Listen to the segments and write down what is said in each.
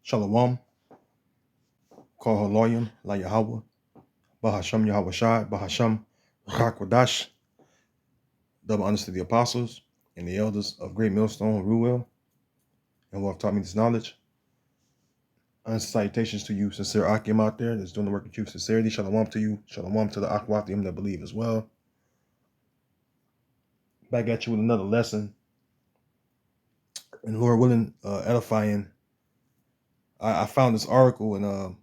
Shalom, Kol Haloyim, La Yahweh, Bahasham Yahweh Shai, Bahasham Rakwadash, double honors to the apostles and the elders of Great Millstone, Ruel, and who have taught me this knowledge. And salutations to you, sincere Akim out there that's doing the work of true sincerity. Shalom to you. Shalom to the Akwatim that believe as well. Back at you with another lesson. And Lord willing, edifying. I found this article and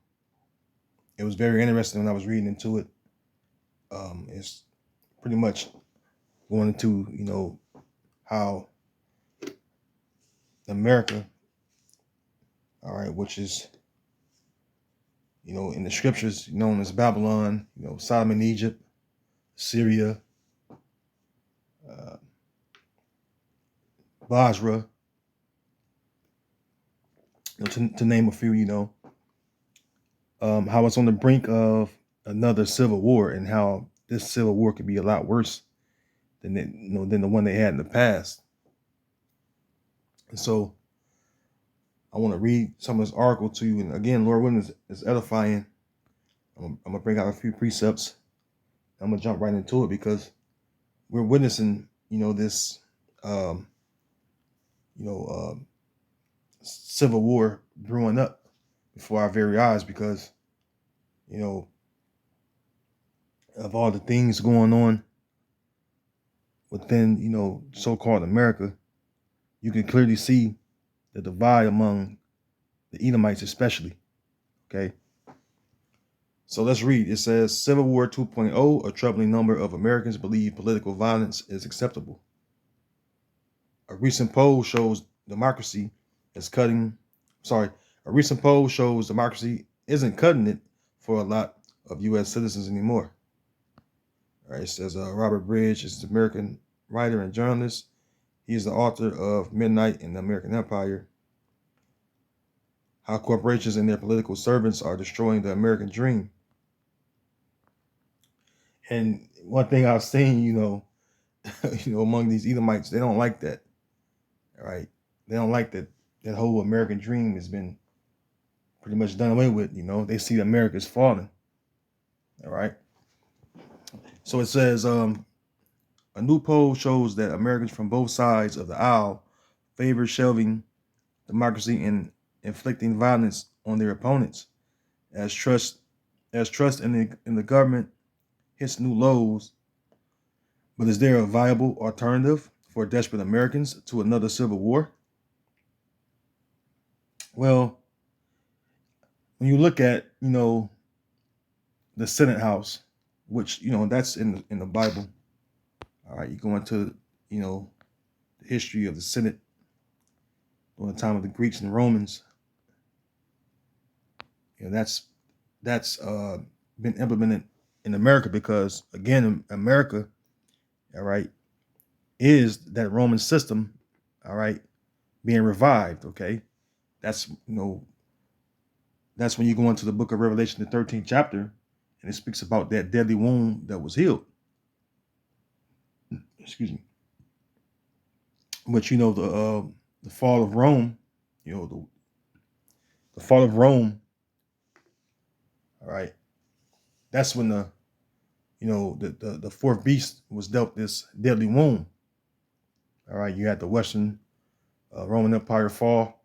it was very interesting when I was reading into it. It's pretty much going into, how America, all right, which is, in the scriptures known as Babylon, Sodom and Egypt, Syria, Basra, to name a few, how it's on the brink of another civil war, and how this civil war could be a lot worse than than the one they had in the past. And so I want to read some of this article to you. And again, Lord willing, is edifying. I'm gonna bring out a few precepts. I'm gonna jump right into it because we're witnessing, this, civil war brewing up before our very eyes because, of all the things going on within, so-called America. You can clearly see the divide among the Edomites, especially. Okay. So let's read. It says, Civil War 2.0, a troubling number of Americans believe political violence is acceptable. A recent poll shows democracy isn't cutting it for a lot of U.S. citizens anymore. All right, it says Robert Bridge is an American writer and journalist. He is the author of Midnight in the American Empire, How Corporations and Their Political Servants Are Destroying the American Dream. And one thing I've seen, among these Edomites, they don't like that. All right. They don't like that whole American dream has been pretty much done away with. They see America's falling. All right. So it says, a new poll shows that Americans from both sides of the aisle favor shelving democracy and inflicting violence on their opponents, as trust in the government hits new lows. But is there a viable alternative for desperate Americans to another civil war? Well, when you look at, the Senate House, which, that's in the Bible. All right, you go into, the history of the Senate during the time of the Greeks and Romans. That's been implemented in America because, again, America, all right, is that Roman system, all right, being revived. Okay, that's that's when you go into the book of Revelation, the 13th chapter, and it speaks about that deadly wound that was healed. Excuse me. But the fall of Rome, the fall of Rome. All right, that's when the fourth beast was dealt this deadly wound. All right, you had the Western Roman Empire fall,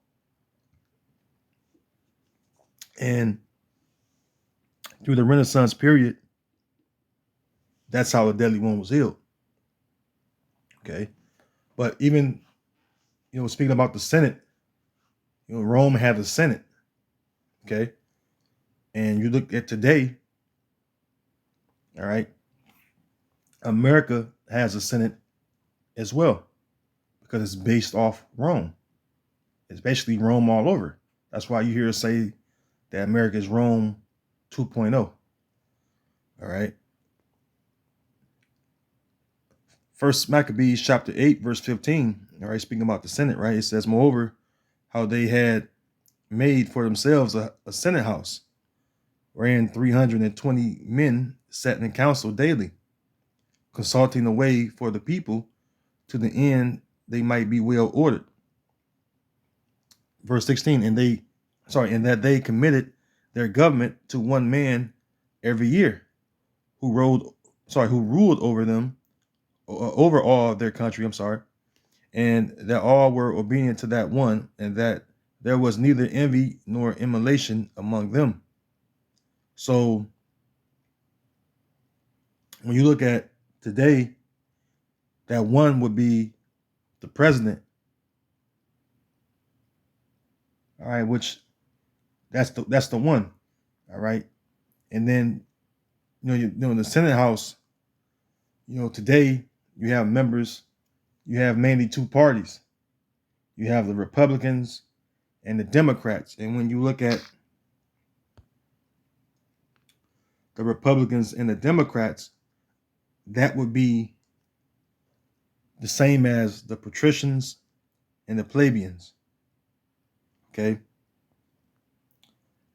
and through the Renaissance period, that's how the deadly wound was healed. Okay, but even speaking about the Senate, Rome had the Senate. Okay, and you look at today, all right, America has a Senate as well because it's based off Rome. It's basically Rome all over. That's why you hear us say that America is Rome 2.0. All right. First Maccabees chapter 8, verse 15. All right, speaking about the Senate, right? It says, moreover, how they had made for themselves a Senate house, wherein 320 men sat in council daily, consulting the way for the people to the end they might be well ordered. Verse 16, and they and that they committed their government to one man every year, who ruled over them, over all of their country. I'm sorry, and that all were obedient to that one, and that there was neither envy nor emulation among them. So when you look at today, that one would be the president. All right, which that's the one. All right, and then in the Senate House, today you have members. You have mainly two parties. You have the Republicans and the Democrats. And when you look at the Republicans and the Democrats, that would be the same as the patricians and the plebeians. Okay.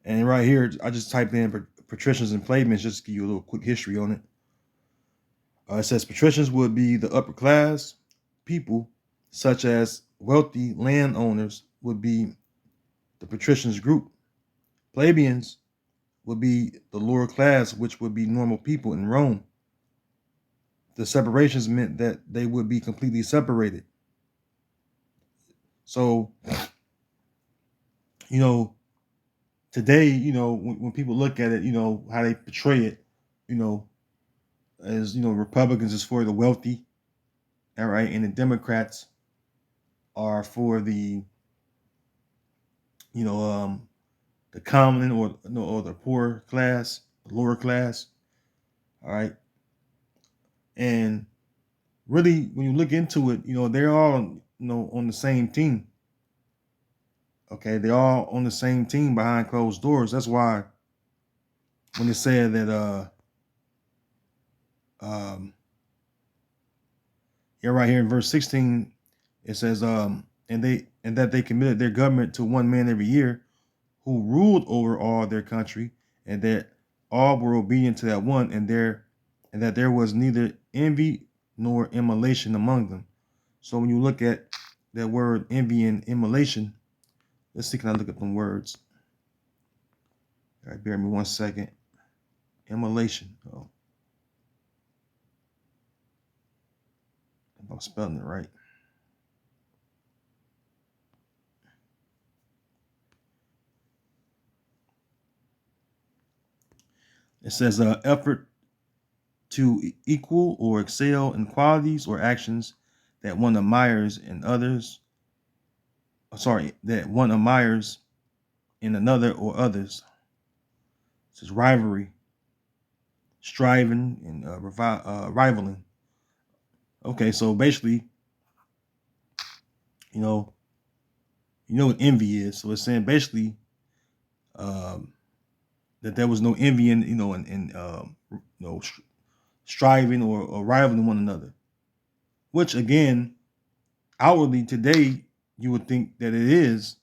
And right here, I just typed in patricians and plebeians just to give you a little quick history on it. It says patricians would be the upper class people, such as wealthy landowners would be the patricians group. Plebeians would be the lower class, which would be normal people in Rome. The separations meant that they would be completely separated. So, today, when people look at it, how they portray it, as, Republicans is for the wealthy, all right, and the Democrats are for the, the common or the poor class, the lower class, all right. And really, when you look into it, they're all, on the same team. Okay, they're all on the same team behind closed doors. That's why when it said that right here in verse 16, it says and that they committed their government to one man every year, who ruled over all their country, and that all were obedient to that one, and that there was neither envy nor emulation among them. So when you look at that word envy and emulation, let's see, can I look at them words? All right, bear with me 1 second. Emulation. Oh, if I'm spelling it right. It says effort to equal or excel in qualities or actions that one admires in others. That one admires in another or others. It says rivalry, striving, and rivaling. Okay, so basically, you know what envy is. So it's saying basically that there was no envy in striving or rivaling one another. Which again, outwardly today, you would think that it is,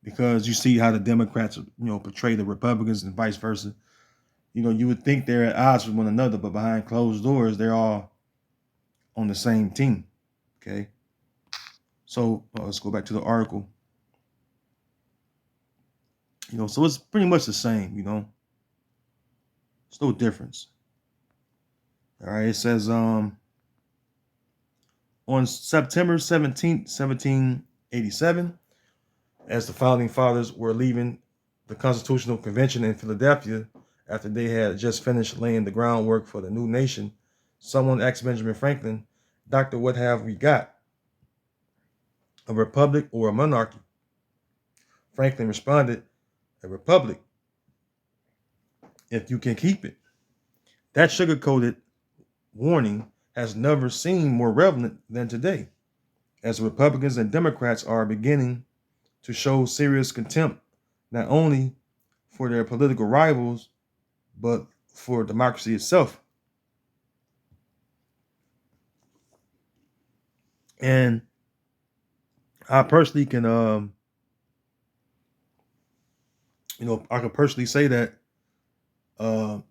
because you see how the Democrats, portray the Republicans and vice versa. You would think they're at odds with one another, but behind closed doors, they're all on the same team. Okay. So let's go back to the article. So it's pretty much the same. It's no difference. All right. It says on September 17th, 1787, as the founding fathers were leaving the Constitutional Convention in Philadelphia after they had just finished laying the groundwork for the new nation, someone asked Benjamin Franklin, "Doctor, what have we got? A republic or a monarchy?" Franklin responded, "A republic, if you can keep it." That sugar-coated warning has never seemed more relevant than today, as Republicans and Democrats are beginning to show serious contempt, not only for their political rivals, but for democracy itself. And I personally can, I can personally say that, as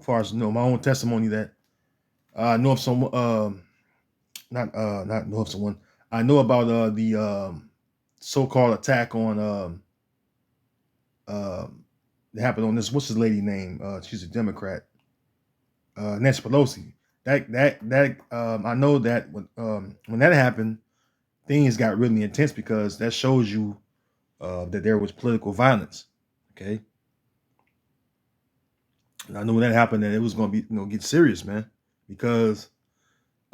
far as my own testimony, that I know of someone, not know of someone. I know about the so-called attack on that happened on this, what's his lady name? She's a Democrat, Nancy Pelosi. I know that when that happened, things got really intense because that shows you that there was political violence. Okay, and I knew when that happened that it was going to be get serious, man, because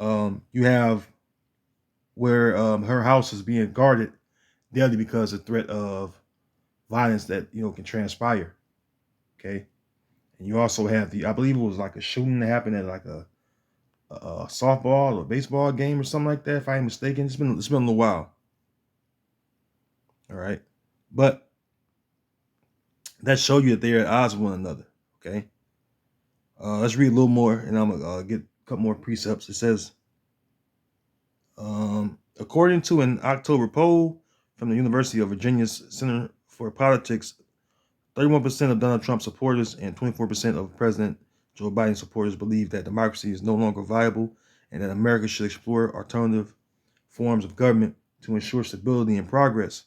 you have where her house is being guarded daily because of threat of violence that can transpire. Okay, and you also have I believe it was like a shooting that happened at like a softball or baseball game or something like that. If I ain't mistaken, it's been a little while. All right, but that show you that they're at odds with one another. Okay, let's read a little more, and I'm gonna get a couple more precepts. It says, according to an October poll from the University of Virginia's Center for Politics, 31% of Donald Trump supporters and 24% of President Joe Biden supporters believe that democracy is no longer viable and that America should explore alternative forms of government to ensure stability and progress.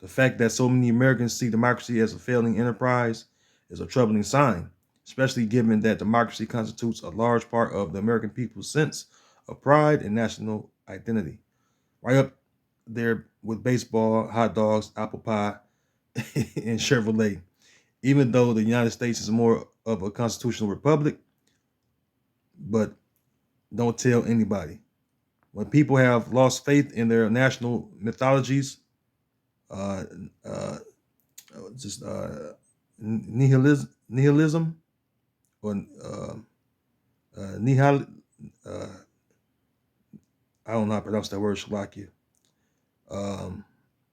The fact that so many Americans see democracy as a failing enterprise is a troubling sign, especially given that democracy constitutes a large part of the American people's sense of pride and national identity. Right up there with baseball, hot dogs, apple pie, and Chevrolet. Even though the United States is more of a constitutional republic, but don't tell anybody. When people have lost faith in their national mythologies, uh, uh, just nihilism or nihil, uh, I don't know how to pronounce that word, Shalakia. Um,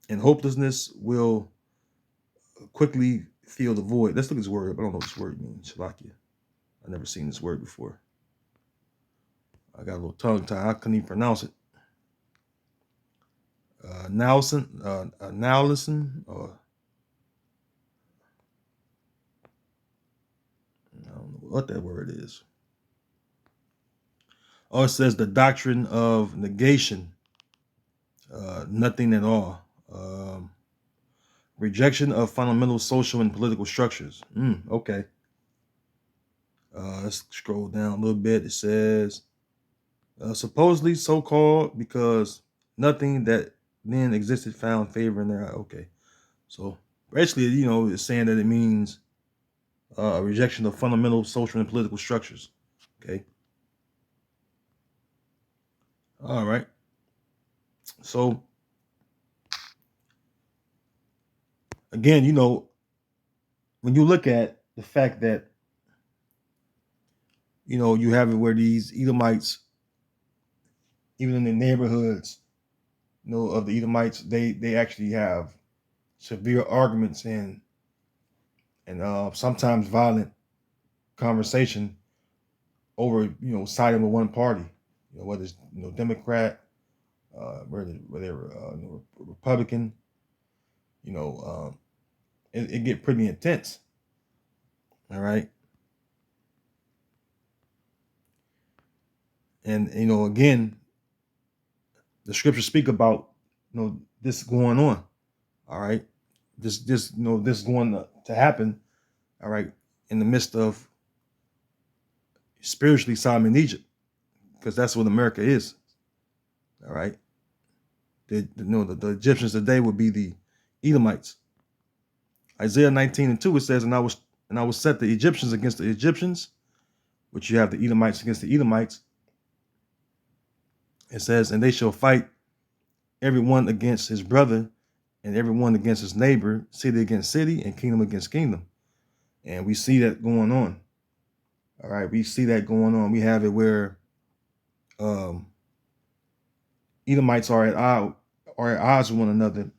and hopelessness will quickly fill the void. Let's look at this word. I don't know what this word means, Shalakia. I've never seen this word before. I got a little tongue tie. I couldn't even pronounce it. Nowlison, or I don't know what that word is. Oh, it says the doctrine of negation, nothing at all. Rejection of fundamental social and political structures. Okay. Let's scroll down a little bit. It says, supposedly so-called because nothing that then existed found favor in their eye. Okay. So basically, it's saying that it means a rejection of fundamental social and political structures. Okay. All right. So again, when you look at the fact that you have it where these Edomites, even in the neighborhoods, of the Edomites, they actually have severe arguments and sometimes violent conversation over siding with one party, whether it's Democrat, whether they're Republican, it get pretty intense. All right. And again, the scriptures speak about this going on. All right. This going to happen. All right. In the midst of spiritually Sodom and Egypt, because that's what America is. All right. The Egyptians today would be the Edomites. Isaiah 19:2, it says, and I will set the Egyptians against the Egyptians, which you have the Edomites against the Edomites. It says, and they shall fight everyone against his brother and everyone against his neighbor, city against city, and kingdom against kingdom. And we see that going on. All right, we see that going on. We have it where Edomites are at odds with one another,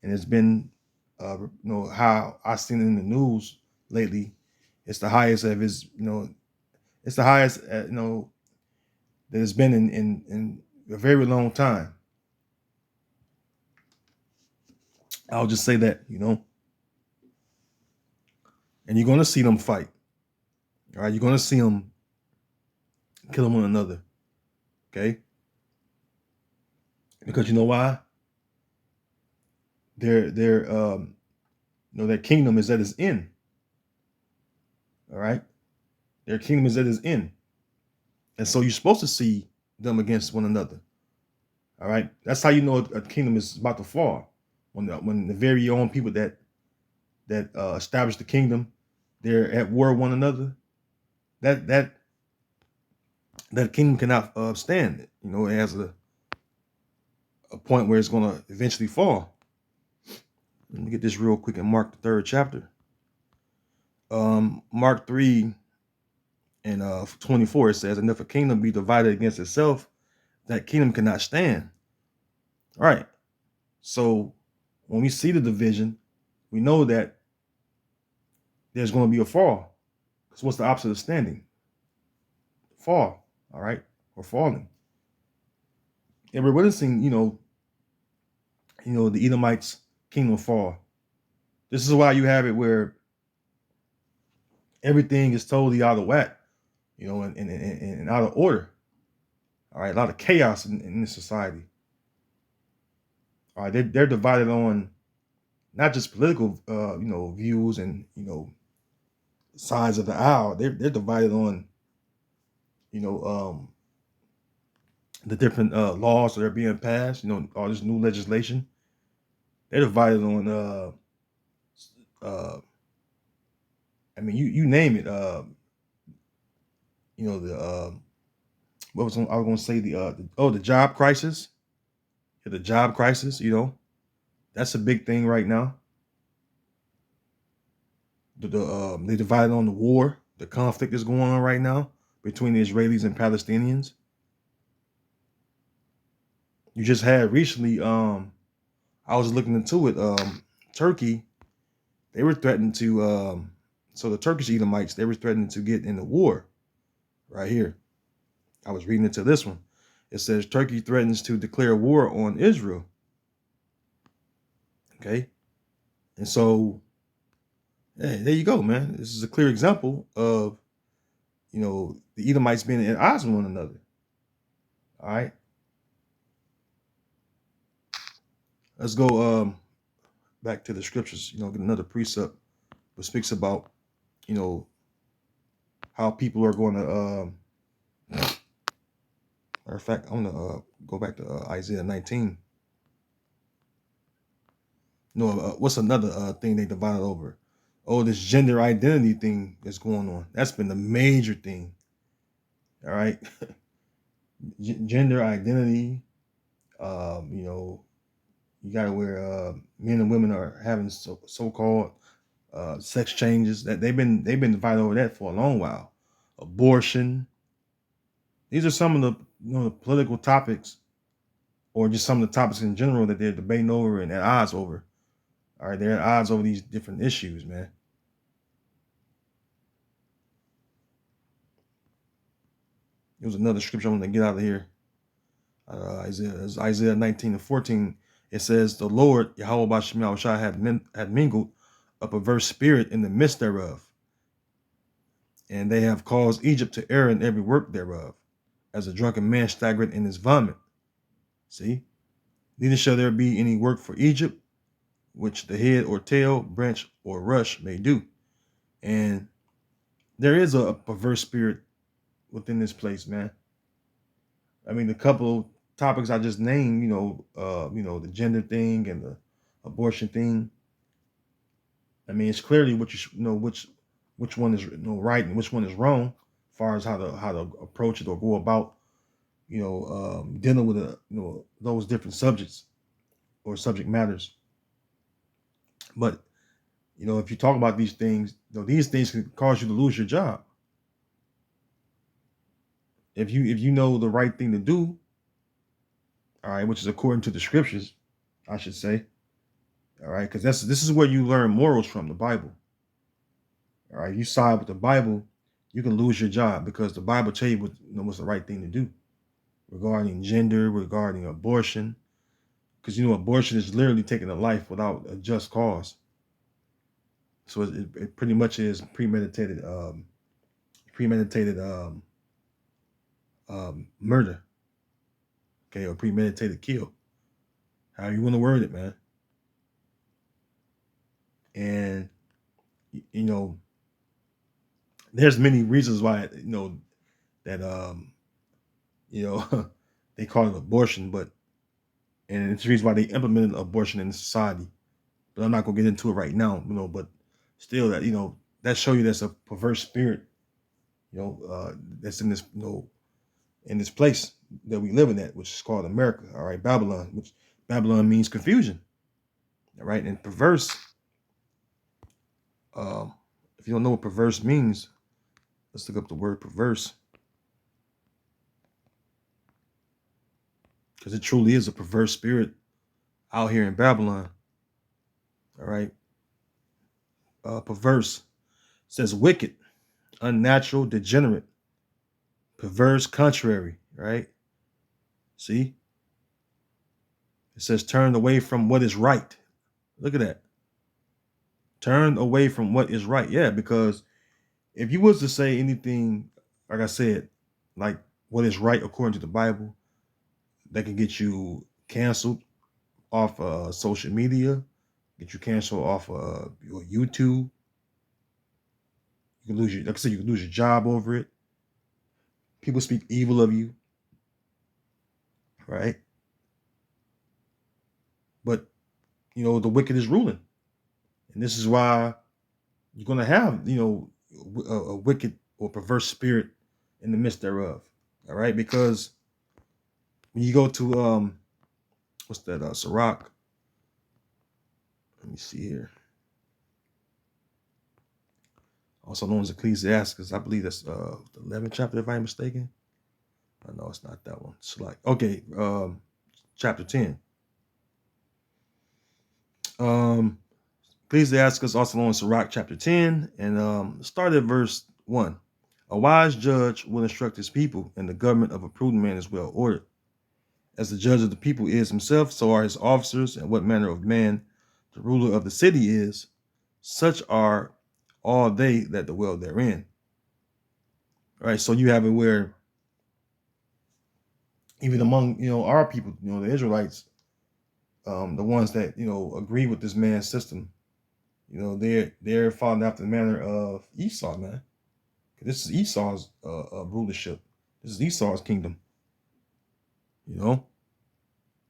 and it's been, how I seen it in the news lately. It's the highest of his, it's the highest, that it's been in a very long time. I'll just say that, and you're going to see them fight. All right, you're going to see them killing one another. Okay, because you know why? their kingdom is at its end. All right, their kingdom is at its end, and so you're supposed to see them against one another. All right, that's how you know a kingdom is about to fall, when the very own people that establish the kingdom, they're at war with one another. That that that kingdom cannot stand. It has a point where it's going to eventually fall. Let me get this real quick in Mark the 3rd chapter. Mark 3 and 24, it says, "And if a kingdom be divided against itself, that kingdom cannot stand." All right. So when we see the division, we know that there's going to be a fall. Because what's the opposite of standing? Fall. All right. Or falling. And we're witnessing, the Edomites' kingdom fall. This is why you have it where everything is totally out of whack, and out of order. All right, a lot of chaos in this society. All right, they're divided on not just political, views and sides of the aisle. They're divided on, you know, um, the different laws that are being passed. All this new legislation. They're divided on, I mean, you name it. The what was I was going to say the job crisis. Yeah, the job crisis. That's a big thing right now. They divided on the war. The conflict is going on right now between the Israelis and Palestinians. You just had recently. I was looking into it. Turkey, they were threatening to. So the Turkish Edomites, they were threatening to get in the war. Right here, I was reading into this one. It says Turkey threatens to declare war on Israel. Okay, and so, hey, there you go, man. This is a clear example of the Edomites being at odds with one another. All right, let's go back to the scriptures. Get another precept that speaks about how people are going to. Matter of fact, I'm gonna go back to Isaiah 19. What's another thing they divided over? Oh, this gender identity thing that's going on. That's been the major thing. All right, gender identity. You got to where men and women are having so-called sex changes. That they've been divided over that for a long while. Abortion. These are some of the political topics, or just some of the topics in general that they're debating over and at odds over. All right, they're at odds over these different issues, man. There was another scripture I'm going to get out of here. Isaiah 19 and 14. It says, "The Lord, Yahweh Bashem Yahushua, had mingled a perverse spirit in the midst thereof, and they have caused Egypt to err in every work thereof, as a drunken man staggereth in his vomit." See? "Neither shall there be any work for Egypt, which the head or tail, branch or rush may do." And there is a perverse spirit within this place, man. I mean, the couple topics I just named, the gender thing and the abortion thing. I mean, it's clearly what you know which one is right and which one is wrong, as far as how to approach it or go about, dealing with those different subjects or subject matters. But if you talk about these things, these things can cause you to lose your job. If you know the right thing to do, all right, which is according to the scriptures, I should say, all right, because this is where you learn morals from, the Bible. All right, you side with the Bible, you can lose your job because the Bible tell you what's the right thing to do regarding gender, regarding abortion, because abortion is literally taking a life without a just cause. So it pretty much is premeditated murder, okay, or premeditated kill. How you want to word it, man? And you know, there's many reasons why that you know they call it abortion, but and it's the reason why they implemented abortion in society. But I'm not gonna get into it right now, but still that that show you that's a perverse spirit, that's in this in this place that we live in at, which is called America. All right, Babylon, which Babylon means confusion. All right, and perverse. Um, if you don't know what perverse means, let's look up the word perverse, because it truly is a perverse spirit out here in Babylon. All right, perverse says wicked, unnatural, degenerate, perverse, contrary. Right? See, it says turned away from what is right. Look at that. Turned away from what is right. Yeah, because if you was to say anything, like I said, like what is right according to the Bible, that can get you canceled off social media, get you canceled off your YouTube. You can lose your, like I said, you can lose your job over it. People speak evil of you, right? But the wicked is ruling, and this is why you're gonna have a wicked or perverse spirit in the midst thereof. All right, because when you go to what's that Sirach? Let me see here. Also known as Ecclesiastes, I believe that's the 11th chapter, if I'm mistaken. I know it's not that one. It's like chapter 10. Ecclesiastes, also known as Sirach, chapter 10, and start at verse 1. A wise judge will instruct his people, and the government of a prudent man is well ordered. As the judge of the people is himself, so are his officers, and what manner of man the ruler of the city is, such are all they that dwell therein. All right, so you have it where even among our people, the Israelites, the ones that agree with this man's system, they're following after the manner of Esau, man. This is Esau's rulership. This is Esau's kingdom, and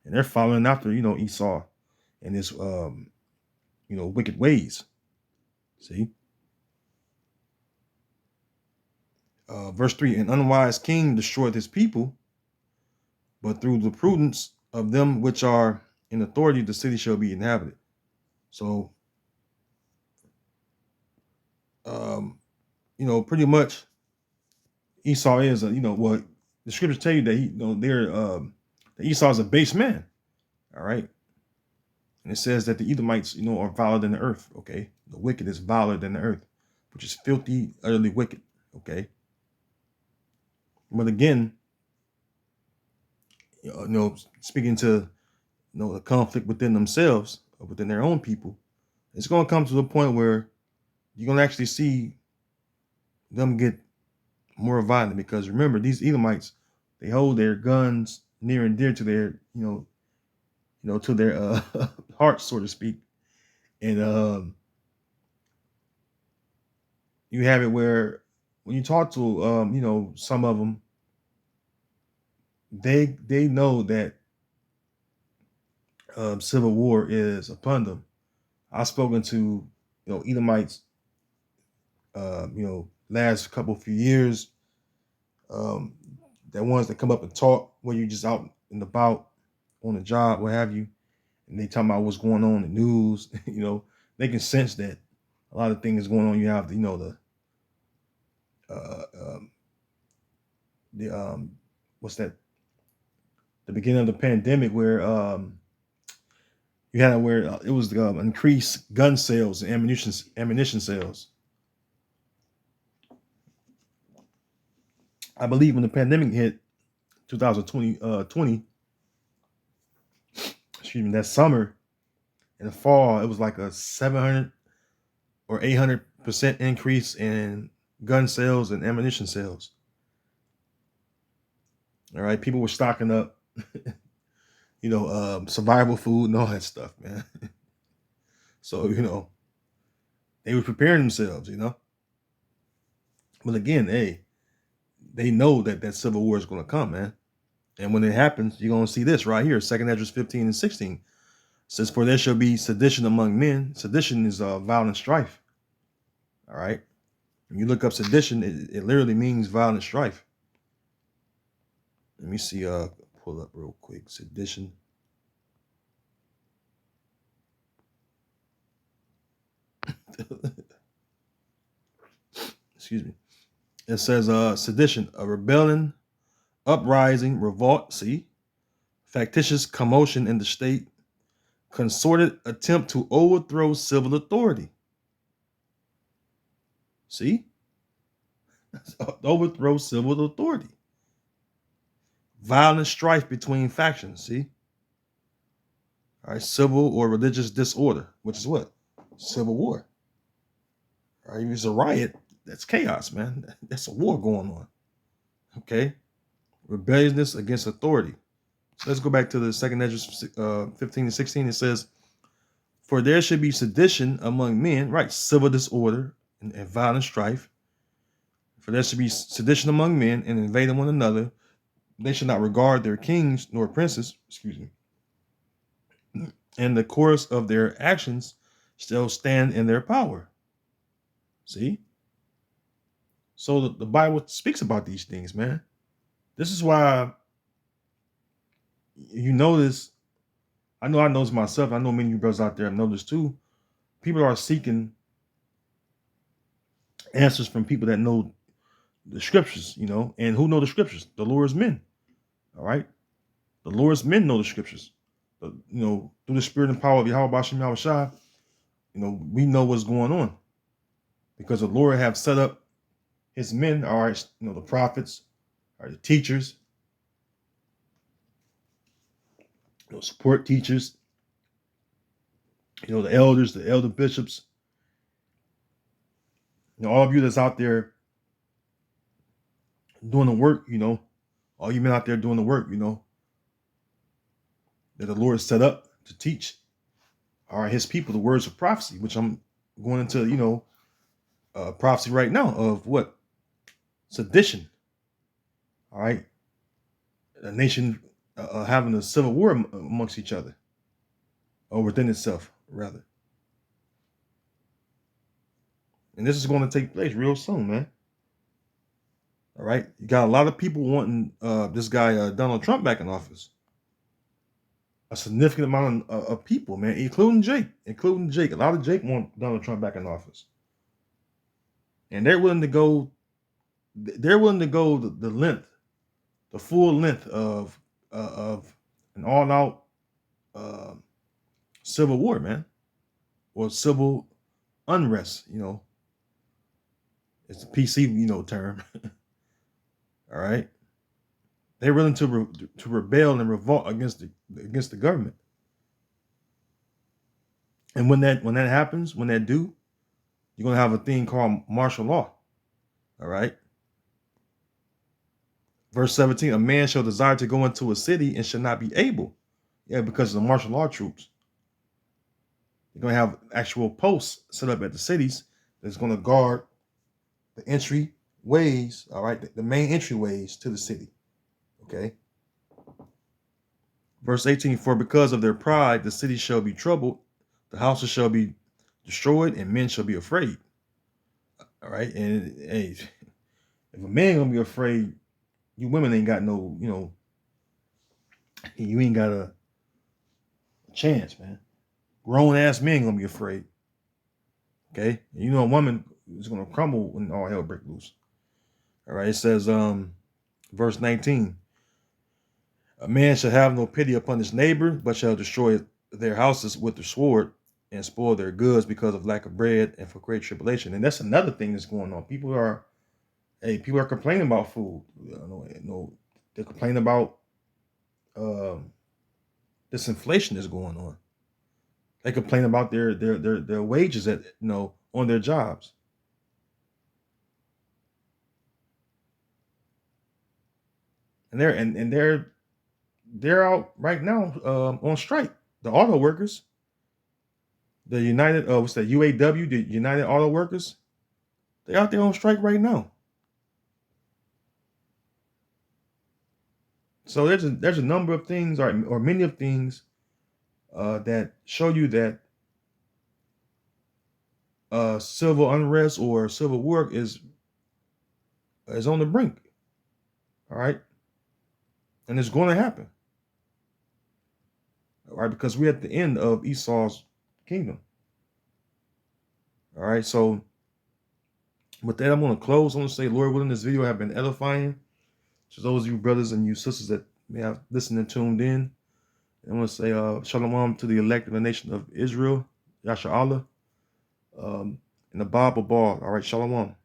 they're following after Esau and his wicked ways. See, verse 3: An unwise king destroyed his people, but through the prudence of them which are in authority, the city shall be inhabited. So, pretty much Esau is what the scriptures tell you that that Esau is a base man. All right. And it says that the Edomites, are viler than the earth. Okay. The wicked is viler than the earth, which is filthy, utterly wicked. Okay. But again, speaking to the conflict within themselves, or within their own people, it's going to come to the point where you're going to actually see them get more violent, because remember, these Edomites, they hold their guns near and dear to their to their hearts, so to speak. And you have it where when you talk to some of them, they know that civil war is upon them. I've spoken to Edomites last few years, that ones that come up and talk when you're just out and about on the job, what have you, and they talking about what's going on in the news. They can sense that a lot of things going on. You have the what's that, the beginning of the pandemic, where you had where it was increased gun sales and ammunition sales. I believe when the pandemic hit 2020, excuse me, that summer, in the fall, it was like a 700 or 800% increase in gun sales and ammunition sales. All right, people were stocking up, survival food and all that stuff, man. So They were preparing themselves, you know. But again, hey, they know that that civil war is going to come, man. And when it happens, you're going to see this right here, 2nd Esdras 15 and 16. It says, for there shall be sedition among men. Sedition is violent strife. All right. When you look up sedition, it literally means violent strife. Let me see, pull up real quick. Sedition. Excuse me. It says sedition, a rebellion, uprising, revolt, see, factitious commotion in the state, concerted attempt to overthrow civil authority. See? Overthrow civil authority. Violent strife between factions, see? All right, civil or religious disorder, which is what? Civil war. All right, if it's a riot, that's chaos, man. That's a war going on. Okay? Rebelliousness against authority. So let's go back to the 2nd Esdras 15 and 16. It says, for there should be sedition among men, right? Civil disorder and violent strife. For there should be sedition among men and invading one another. They should not regard their kings nor princes, excuse me, and the course of their actions shall stand in their power. See? So the Bible speaks about these things, man. This is why you notice, I know this myself. I know many of you brothers out there have noticed too. People are seeking answers from people that know the scriptures, you know, and who know the scriptures? The Lord's men. All right. The Lord's men know the scriptures. You know, through the spirit and power of Yahweh Bashem Yahushua, you know, we know what's going on. Because the Lord have set up his men, all right, you know, the prophets, all right, the teachers, you know, support teachers, you know, the elders, the elder bishops, you know, all of you that's out there doing the work, you know, all you men out there doing the work, you know, that the Lord set up to teach, all right, his people the words of prophecy, which I'm going into, you know, prophecy right now of what? Sedition. All right. A nation having a civil war amongst each other, or within itself, rather. And this is going to take place real soon, man. All right. You got a lot of people wanting this guy, Donald Trump, back in office. A significant amount of people, man, including Jake. A lot of Jake want Donald Trump back in office. And they're willing to go the length, the full length of an all-out civil war, man, or civil unrest. You know, it's a PC, you know, term. All right, they're willing to rebel and revolt against the government. And when that happens, when that do, you're gonna have a thing called martial law. All right. Verse 17, a man shall desire to go into a city and shall not be able. Yeah, because of the martial law troops. You're going to have actual posts set up at the cities that's going to guard the entry ways, all right, the main entryways to the city. Okay. Verse 18, for because of their pride, the city shall be troubled, the houses shall be destroyed, and men shall be afraid. All right. And hey, if a man gonna be afraid, you women ain't got no, you know, you ain't got a chance, man. Grown ass men gonna be afraid. Okay, and you know a woman is gonna crumble when all hell breaks loose. All right, it says, verse 19, a man shall have no pity upon his neighbor, but shall destroy their houses with the sword and spoil their goods because of lack of bread and for great tribulation. And that's another thing that's going on. People are complaining about food. They're complaining about this inflation that's going on. They complain about their wages at, you know, on their jobs. And they're out right now on strike. The auto workers, The United, what's that? UAW, the United Auto Workers. They're out there on strike right now. So there's a number of things, or many of things, that show you that civil unrest or civil war is on the brink. All right, and it's going to happen. All right, because we're at the end of Esau's kingdom. All right, so with that, I'm going to close. I'm going to say, Lord willing, this video have been edifying to those of you brothers and you sisters that may have listened and tuned in. I'm going to say shalom to the elect of the nation of Israel, Yasha Allah, and the Bible Ball. All right, shalom.